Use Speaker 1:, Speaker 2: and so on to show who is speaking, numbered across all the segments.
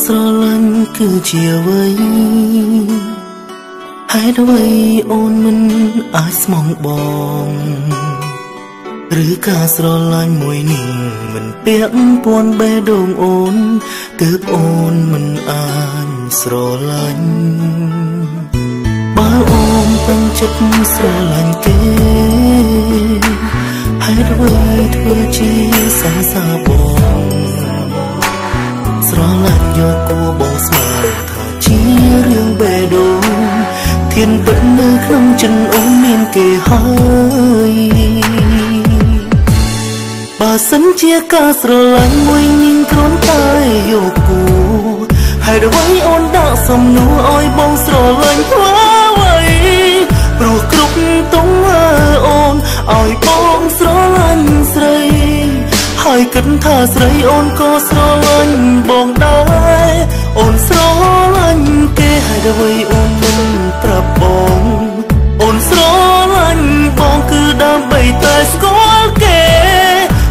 Speaker 1: ស្រឡាញ់គឺជាអ្វីហេតុអ្វីអូនមិនអាចស្មងបងឬការស្រឡាញ់មួយនេះមិនពាក់ព័ន្ធបេះដូងអូនទើបអូនមិនអាចស្រឡាញ់បើអូនតាំងចិត្តស្រឡាញ់គេហេតុអ្វីធ្វើជាសង្សារបងស្រឡាញ់យកគួរបងស្មានថាជារឿងបេះដូងធានពិតនៅក្នុងចិត្តអូនមានគេហើយបើសិនជាការស្រឡាញ់មួយញញគ្រាន់តែយកគូហេតុអ្វីអូនដាក់សំណួរឲ្យបងស្រឡាញ់ធ្វើអ្វីព្រោះគ្រប់ទង្វើអូនឲ្យបងស្រឡាញ់ស្រីហើយគិតថាស្រីអូនក៏ស្រឡាញ់បងដែរអូនស្រឡាញ់គេហេតុអ្វីអូនមិនប្រាប់បងអូនស្រឡាញ់បងគឺដើម្បីតែស្គាល់គេ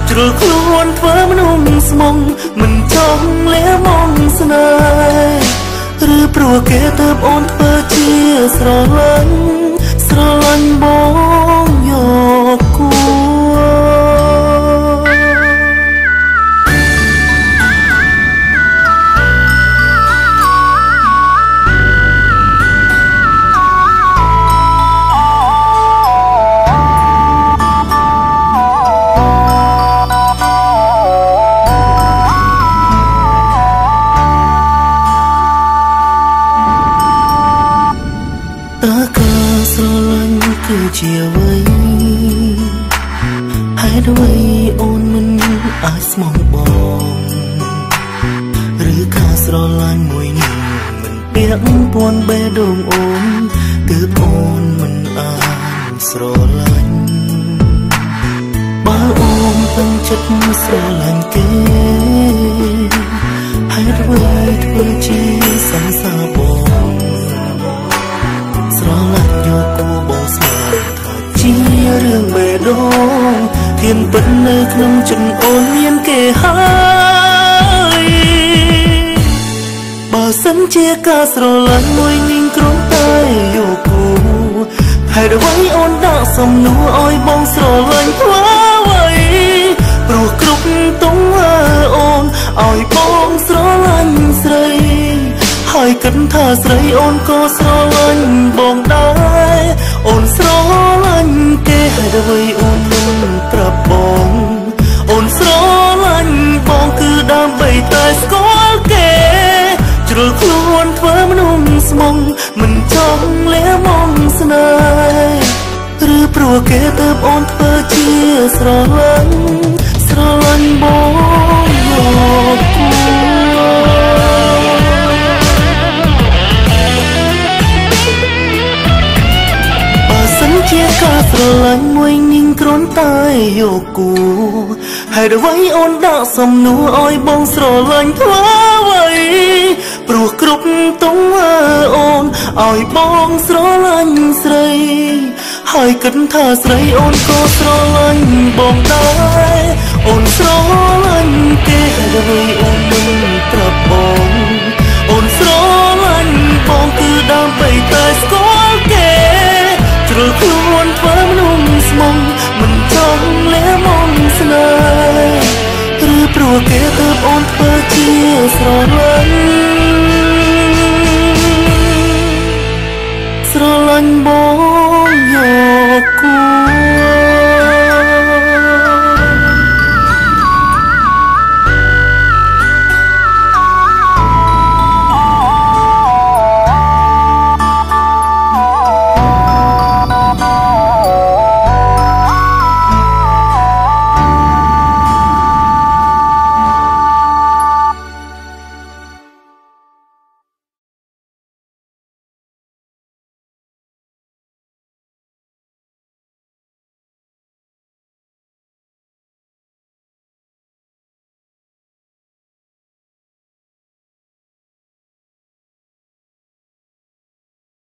Speaker 1: ជ្រុលខ្លួនធ្វើមនុស្សស្មងមិនចង់លះមងស្នេហ៍ឬព្រោះគេទើបអូនធ្វើជាស្រឡាញ់បងយកគួគឺជាអ្វីហេតុអ្វីអូនមិនអាចស្មងបងឬការស្រឡាញ់មួយនេះមិនពាក់ព័ន្ធបេះដូងអូនទើបអូនមិនអាចស្រឡាញ់បើអូនតាំងចិត្តស្រឡាញ់គេហេតុអ្វីធ្វើជាសង្សារបងស្រឡាញ់យកគួរបងស្មានថាជារឿងបេះដូងធានពិតនៅក្នុងចិត្តអូនមានគេហើយបើសិនជាការស្រឡាញ់មួយញញគ្រាន់តែយកគូហេតុអ្វីអូនដាក់សំណួរឲ្យបងស្រឡាញ់ធ្វើអ្វីព្រោះគ្រប់ទង្វើអូនឲ្យបងស្រឡាញ់ស្រីហើយគិតថាស្រីអូនក៏ស្រឡាញ់បងដែរអូនស្រឡាញ់គេហេតុអ្វីអូនមិនប្រាប់បងអូនស្រឡាញ់បងគឺដើម្បីតែស្គាល់គេជ្រុលខ្លួនធ្វើមនុស្សស្មងមិនចង់លះមងស្នេហ៍ឬព្រោះគេទើបអូនធ្វើជាស្រឡាញ់បងយកគួជាការស្រឡាញ់មួយញញគ្រាន់តែយកគូហេតុអ្វីអូនដាក់សំណួរឲ្យបងស្រឡាញ់ធ្វើអ្វីព្រោះគ្រប់ទង្វើអូនឲ្យបងស្រឡាញ់ស្រីហើយគិតថាស្រីអូនក៏ស្រឡាញ់បងដែរអូនស្រឡាញ់គេហេតុអ្វីអូនមិនប្រាប់បងអូនស្រឡាញ់បងគឺដើម្បីតែស្គាល់គេជ្រុលខ្លួនធ្វើមនុស្សស្មងមិនចង់លះមងស្នេហ៍ឬព្រោះគេទើបអូនធ្វើជាស្រឡាញ់បងយកគូ